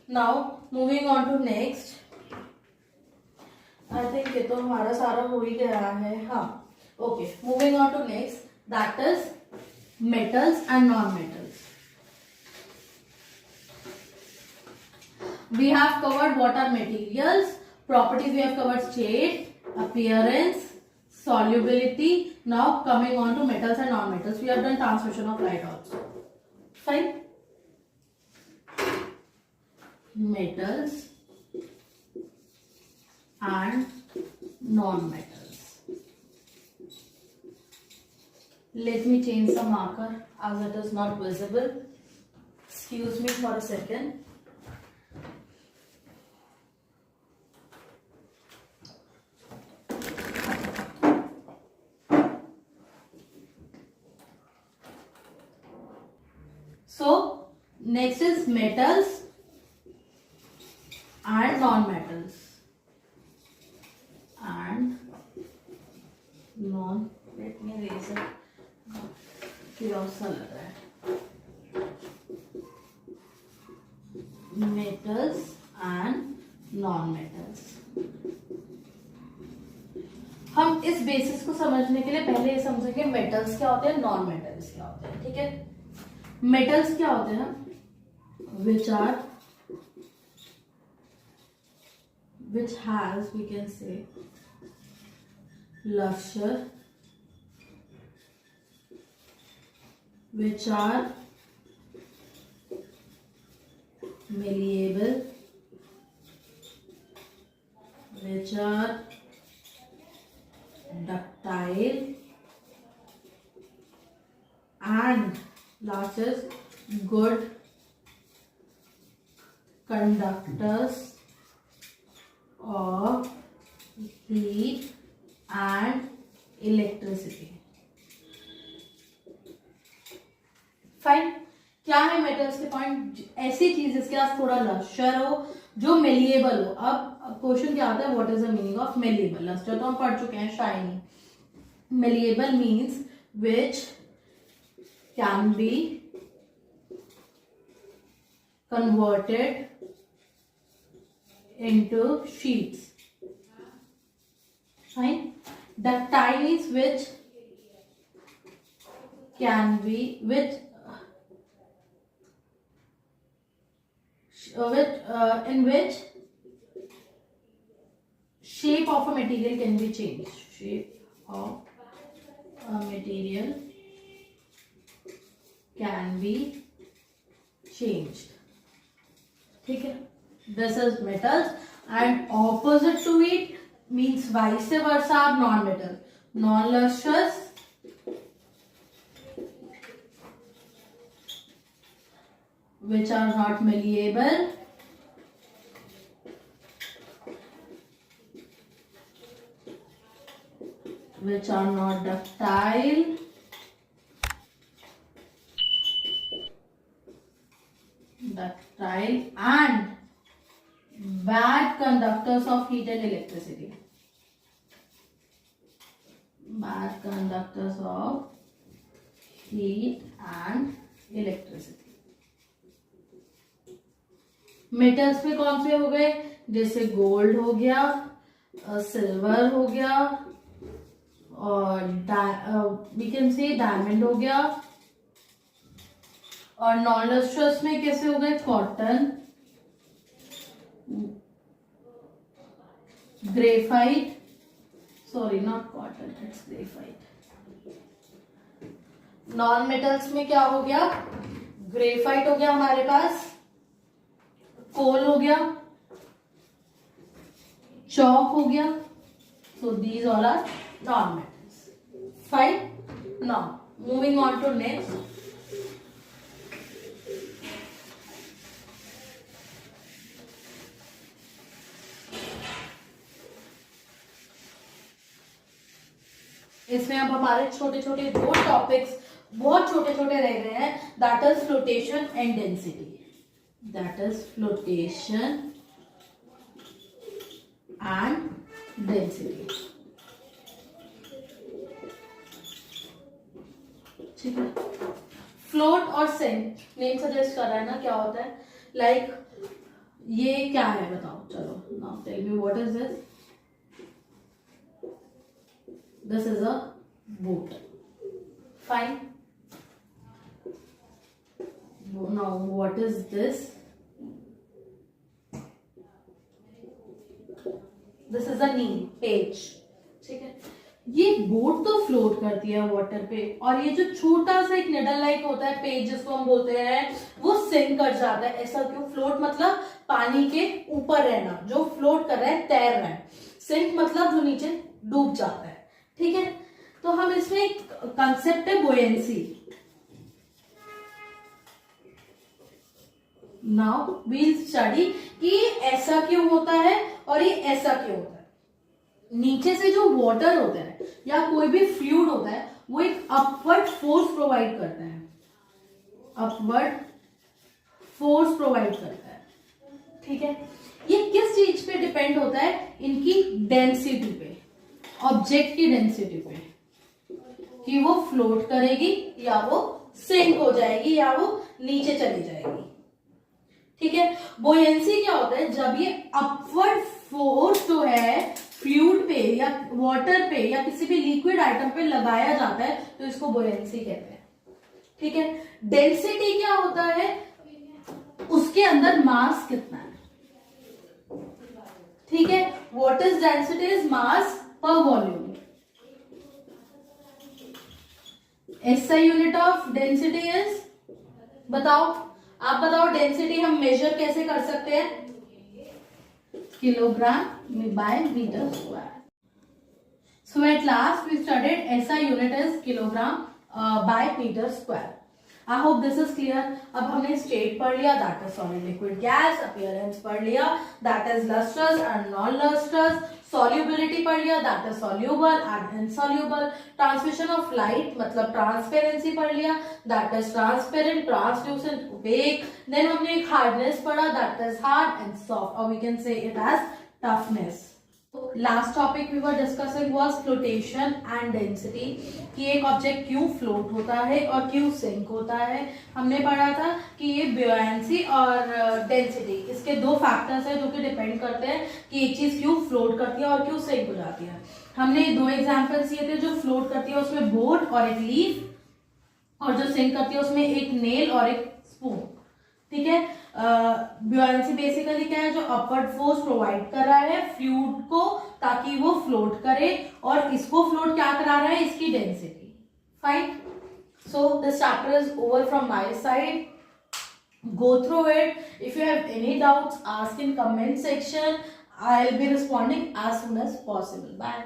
Now moving on to next, I think ये तो हमारा सारा हो ही गया है. हाँ, okay, moving on to next, that is metals and non metals. We have covered what are materials, properties we have covered state, appearance, solubility. Now coming on to metals and non-metals. We have done transmission of light also. Fine. Metals and non-metals. Let me change the marker as it is not visible. Excuse me for a second. So next is metals and non-metals and non. Let me erase it. सा लग रहा है. Metals and non-metals. हम इस basis को समझने के लिए पहले ये समझेंगे मेटल्स क्या होते हैं, नॉन मेटल्स क्या होते हैं. ठीक है, मेटल्स क्या होते हैं? which has, we can say, luster, which are malleable, which are ductile, and last is good conductors of heat and electricity. Fine. क्या है मेटल्स के पॉइंट? ऐसी चीज जिसके पास थोड़ा लस्टर हो, जो मेलिएबल हो. अब क्वेश्चन क्या आता है, what is the meaning of malleable? Luster तो हम पढ़ चुके हैं, shiny. Malleable means which can be converted into sheets. Fine. Ductile is which can be in which shape of a material can be changed. Shape of a material can be changed. ठीक है, this is metals, and opposite to it means vice versa are non-metal. Non-lustrous, which are not malleable, which are not ductile, and bad conductors of heat and electricity. Bad conductors of heat and electricity. Metals में कौन से हो गए? जैसे gold हो गया, silver हो गया, और वी कैन से डायमंड हो गया. और नॉन लस्ट्रस में कैसे हो गए? Cotton, graphite, sorry not cotton, it's graphite. Non metals में क्या हो गया? ग्रेफाइट हो गया हमारे पास, कोल हो गया, चौक हो गया. So these all are non metals. Fine. Now moving on to next. इसमें अब हमारे छोटे छोटे दो टॉपिक्स बहुत छोटे छोटे रह गए हैं. That is flotation and density. That is flotation and density. ठीक है. फ्लोट और सिंक नेम सजेस्ट कर रहा है ना, क्या होता है? लाइक ये क्या है बताओ, चलो now tell me what is this. This is a boat. Fine. Now what is this? This is a knee page. ठीक है, ये बोट तो फ्लोट करती है वाटर पे, और ये जो छोटा सा एक निडल लाइक होता है पेज जिसको हम बोलते हैं, वो सिंक कर जाता है. ऐसा क्यों? फ्लोट मतलब पानी के ऊपर रहना, जो फ्लोट कर रहा है, तैर रहा है. सिंक मतलब जो नीचे डूब जाता है. ठीक है, तो हम इसमें एक कंसेप्ट है बुएंसी. नाउ वील स्टडी कि ऐसा क्यों होता है और ये ऐसा क्यों होता है. नीचे से जो वाटर होता है या कोई भी फ्लूइड होता है, वो एक अपवर्ड फोर्स प्रोवाइड करता है. अपवर्ड फोर्स प्रोवाइड करता है. ठीक है, ये किस चीज पे डिपेंड होता है? इनकी डेंसिटी पे, ऑब्जेक्ट की डेंसिटी पे, कि वो फ्लोट करेगी या वो सिंक हो जाएगी या वो नीचे चली जाएगी. ठीक है, बुएंसी क्या होता है? जब ये अपवर्ड फोर्स जो है फ्लूइड पे या वाटर पे या किसी भी लिक्विड आइटम पे लगाया जाता है, तो इसको बुएंसी कहते हैं. ठीक है, डेंसिटी क्या होता है? उसके अंदर मास कितना है. ठीक है, what is density? Is mass per volume. SI unit of density is, बताओ, आप बताओ डेंसिटी हम मेजर कैसे कर सकते हैं? Kilogram by metre square. So at last we studied SI unit is kilogram by metre square. I hope this is clear. अब हमने स्टेट पढ़ लिया, that is solid liquid gas. Appearance पढ़ लिया, that is lustrous and non lustrous. Solubility पढ़ लिया, that is soluble and insoluble. Transmission of light मतलब transparency पढ़ लिया, that is transparent, translucent, opaque. Then हमने एक हार्डनेस पढ़ा, that is hard and soft, और we can say it as toughness. Last topic we were discussing was flotation and density, कि एक object क्यों फ्लोट होता है और क्यों सिंक होता है. हमने पढ़ा था कि ये बुएंसी और डेंसिटी, इसके दो फैक्टर्स हैं जो कि डिपेंड करते हैं कि एक चीज क्यों फ्लोट करती है और क्यों सिंक हो जाती है. हमने दो एग्जांपल्स दिए थे. जो फ्लोट करती है उसमें बोट और एक लीफ, और जो सिंक करती है उसमें एक नेल और एक स्पून. ठीक है, बुएंसी बेसिकली क्या है? जो अपवर्ड फोर्स प्रोवाइड कर रहा है फ्लूइड को ताकि वो फ्लोट करे, और इसको फ्लोट क्या करा रहा है? इसकी density. Fine. So this chapter is over from my side. Go through it. If you have any doubts, ask in comment section. I'll be responding as soon as possible. Bye.